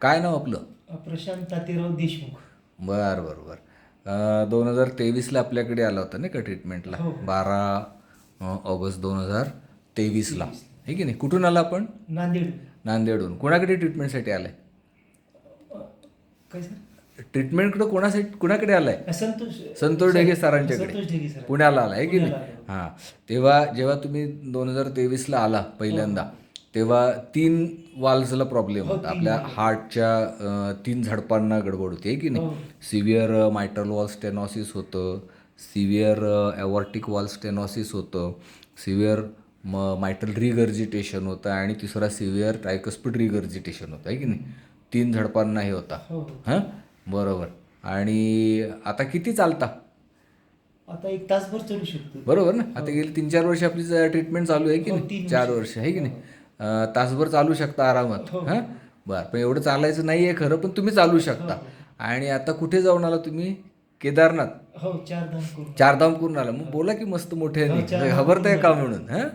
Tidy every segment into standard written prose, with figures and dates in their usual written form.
काय नाव आपलं? प्रशांत तातेराव देशमुख. बरं बरं बरं. 2023ला आपल्याकडे आला होता नाही का ट्रीटमेंटला? हो. 12 ऑगस्ट 2023ला, 23. आहे की नाही? कुठून आला आपण? नांदेड. नांदेडहून. कोणाकडे ट्रीटमेंटसाठी आलाय? काय सर? ट्रीटमेंटकडे कुणाकडे आलाय? संतोष संतोष ढगे सरांच्याकडे संतोष ढगे सर. पुण्याला आला आहे की नाही? पुण्याला आलो. हां. तेव्हा जेव्हा तुम्ही 2023ला आला पहिल्यांदा, तेव्हा 3 वाल्व्सला प्रॉब्लेम हो, होता. 3 आपल्या valve. हार्टच्या 3 झडपांना गडबड होती, आहे की नाही? हो. सिव्हिअर मायट्रल वॉल स्टेनॉसिस होतं, सिव्हिअर ॲवॉर्टिक वॉल स्टेनॉसिस होतं, सिव्हिअर मायट्रल रिगर्जिटेशन होतं आणि तिसरा सिव्हिअर ट्रायकस्पिड रिगर्जिटेशन होतं, आहे की नाही? 3 झडपांना हे होता. हो. हां, बरोबर. आणि आता किती चालता? आता 1 तासभर चालू शकतो. बरोबर ना? आता गेली 3-4 वर्ष आपली ट्रीटमेंट चालू आहे की हो, नाही? 3 4 वर्ष. वर्ष आहे की नाही? तासभर चालू शकता आरामात. हो. हां, बरं. पण एवढं चालायचं नाही आहे खरं, पण तुम्ही चालू शकता. हो. आणि आता कुठे जाऊन आला तुम्ही? केदारनाथ. हो, 4 धाम करून. चारधाम करून आला. मग बोला की मस्त हो, मोठ्याने. चारधाम घाबरताय करून का आलो. म्हणून? हां,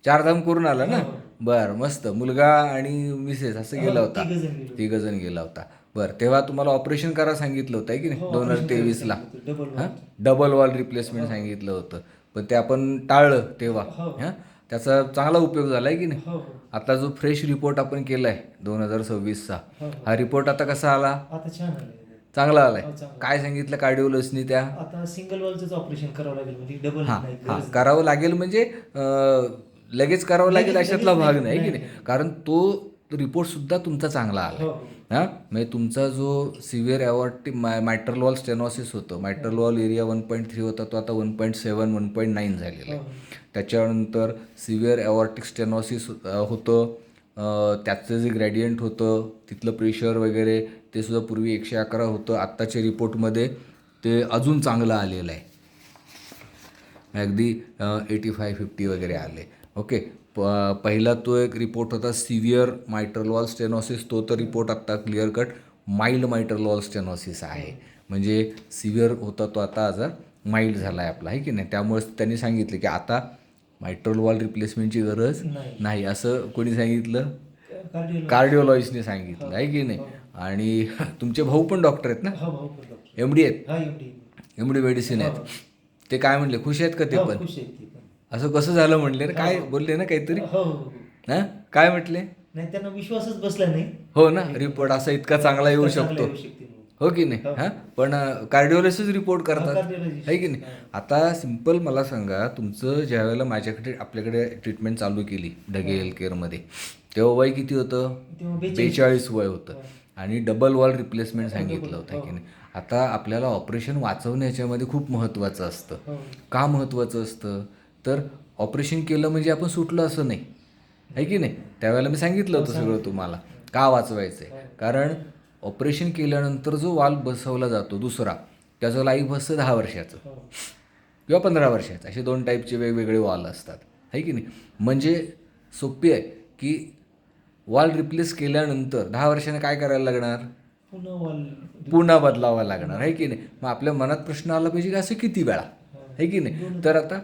चारधाम करून आला ना? हो. बरं, मस्त. मुलगा आणि मिसेस असं गेला हो, होता. 3 जण गेलो. 3 जण गेला होता. बरं, तेव्हा तुम्हाला ऑपरेशन करा सांगितलं होतं, आहे की नाही? हो, ऑपरेशन 2023ला. करायचं होतं, डबल हां, वॉल. डबल वॉल रिप्लेसमेंट सांगितलं होतं. पण ते आपण टाळलं तेव्हा. हो. हां, त्याचा चांगला उपयोग झाला आहे की नाही? हो, हो. आता जो फ्रेश रिपोर्ट आपण केला आहे 2026चा, हो, हो. हा रिपोर्ट आता कसा आला? आता छान आलं. चांगला आलाय. हो, चांगलं. काय सांगितलं कार्डिओलॉजिस्टनी त्या? आता सिंगल वॉलचंच ऑपरेशन करावं लागेल, म्हणजे डबल हां नाही, हां, गरज नाही. करावं लागेल म्हणजे लगेच करावं लागेल लगेच अशातला भाग नाही, नाही की नाही. नाही? कारण तो रिपोर्टसुद्धा तुमचा चांगला आला. हो. हां, म्हणजे तुमचा जो सिव्हिअर ॲवॉर्टिक मायट्रल वॉल स्टेनॉसिस होतं, मायट्रल वॉल एरिया 1.3 होता, तो आता 1.7 1.9 झालेला आहे. हो. त्याच्यानंतर सिव्हिअर ॲवॉर्टिक स्टेनॉसिस होतं. त्याचं जे ग्रॅडियंट होतं, तिथलं प्रेशर वगैरे ते सुद्धा पूर्वी 111 होतं. आत्ताच्या रिपोर्टमध्ये ते अजून चांगलं आलेलं आहे. अगदी 85-50 वगैरे आले. ओके. पहिला तो एक रिपोर्ट होता सिव्हिअर मायट्रल वॉल स्टेनॉसिस, तो तर रिपोर्ट आत्ता क्लिअर कट माइल्ड मायट्रल वॉल स्टेनॉसिस आहे. म्हणजे सिव्हिअर होता तो आता आजार माइल्ड झाला आहे आपला, आहे की नाही? त्यामुळे त्यांनी सांगितलं की आता मायट्रल वॉल रिप्लेसमेंटची गरज नाही, असं कोणी सांगितलं? कार्डिओलॉजिस्टने सांगितलं, आहे की नाही? आणि तुमचे भाऊ पण डॉक्टर आहेत ना? हो, भाऊ पण डॉक्टर. MD आहेत, हा, एवढी. MD मेडिसिन आहेत. ते काय म्हणले? खुश आहेत का ते हो, पण? खुश आहेत ते पण. असं कसं झालं म्हणले ना? काय बोलले ना काहीतरी? हो, हो, हो. हां, काय म्हटले? नाही, त्यांना विश्वासच बसला नाही. हो ना, रिपोर्ट असा इतका चांगला येऊ चांगला शकतो, येऊ शकते म्हणून. हो की नाही? हो. हां, पण कार्डिओलॉजिस्ट रिपोर्ट करतात, कार्डिओलॉजिस्ट. आहे की नाही? आता सिम्पल मला सांगा, तुमचं ज्यावेळेला आपल्याकडे ट्रीटमेंट चालू केली ढगे हेल्थ केअरमध्ये, तेव्हा वय किती होतं? तेव्हा 42 वय होतं. हो. आणि डबल वॉल रिप्लेसमेंट सांगितलं होतं, आहे हो. की नाही? आता आपल्याला ऑपरेशन वाचवणं याच्यामध्ये खूप महत्त्वाचं असतं. हो. का महत्त्वाचं असतं? तर ऑपरेशन केलं म्हणजे आपण सुटलं असं नाही, आहे की नाही? त्यावेळेला मी सांगितलं होतं सगळं तुम्हाला का वाचवायचं आहे. कारण ऑपरेशन केल्यानंतर जो वाल्व बसवला जातो दुसरा, त्याचं लाईफ असतं 10 वर्षाचं हो. किंवा 15 वर्षाचं. असे 2 टाईपचे वेगवेगळे वॉल असतात, आहे की नाही? म्हणजे सोपी आहे की वॉल रिप्लेस केल्यानंतर 10 वर्षाने काय करायला लागणार? पुन्हा बदलावा लागणार, आहे की नाही? मग आपल्या मनात प्रश्न आला पाहिजे की असं किती वेळा, आहे की नाही? तर आता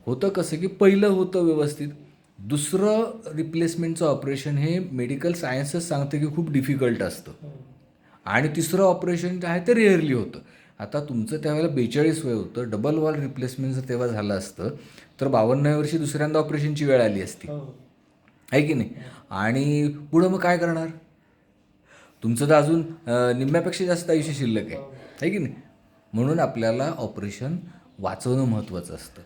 होतं कसं की पहिलं होतं व्यवस्थित, दुसरं रिप्लेसमेंटचं ऑपरेशन हे मेडिकल सायन्सच सांगतं की खूप डिफिकल्ट असतं, आणि तिसरं ऑपरेशन जे आहे ते रेअरली होतं. आता तुमचं त्यावेळेला 42 वय होतं, डबल वॉल रिप्लेसमेंट जर तेव्हा झालं असतं तर 52व्या वर्षी दुसऱ्यांदा ऑपरेशनची वेळ आली असती, हो. आहे की नाही? आणि पुढं मग काय करणार? तुमचं तर अजून निम्म्यापेक्षा जास्त आयुष्य शिल्लक आहे की नाही? म्हणून आपल्याला ऑपरेशन वाचवणं महत्त्वाचं असतं.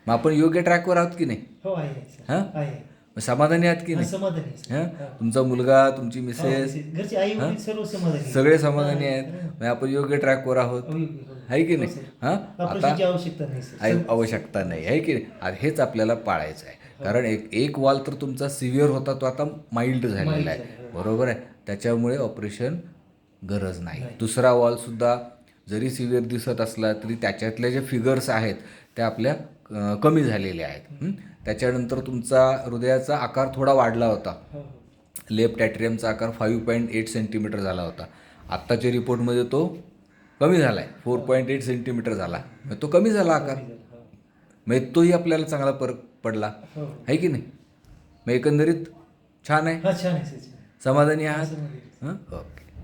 मग आपण योग्य ट्रॅकवर आहोत की नाही? हो, आहे. हां, आहे. मग समाधानी आहात की हा, नाही? समाधानी आहे, सर. हां, हा. तुमचा मुलगा, तुमची हो, मिसेस, घरचे आई हां, वडील सर्व समाधानी सगळे समाधानी हा, आहेत. हा. मग आपण योग्य ट्रॅकवर आहोत, हो, हो. आहे की हो, नाही? सर. हां, ऑपरेशनची आता आवश्यकता नाही, सर. आवश्यकता नाही, आहे की नाही? आता हेच आपल्याला पाळायचं आहे. कारण एक वॉल तर तुमचा सिव्हिअर होता, तो आता माइल्ड झालेला माइल्ड आहे, झाला, हो. बरोबर आहे? त्याच्यामुळे ऑपरेशन गरज नाही. दुसरा वॉलसुद्धा जरी सिव्हिअर दिसत असला तरी त्याच्यातल्या ज्या फिगर्स आहेत त्या आपल्या कमी झालेल्या आहेत. त्याच्यानंतर तुमचा हृदयाचा आकार थोडा वाढला होता. हो, हो. लेफ्ट ॲट्रियमचा आकार 5.8 सेंटीमीटर झाला होता. आत्ताच्या रिपोर्टमध्ये तो कमी झाला आहे, 4.8 सेंटीमीटर झाला. मग तो कमी झाला आकार, हो. मग तोही आपल्याला चांगला फरक पडला, हो. आहे की नाही? मग एकंदरीत छान आहे, हा, छान आहे, सर. समाधानी आहात? हां, ओके.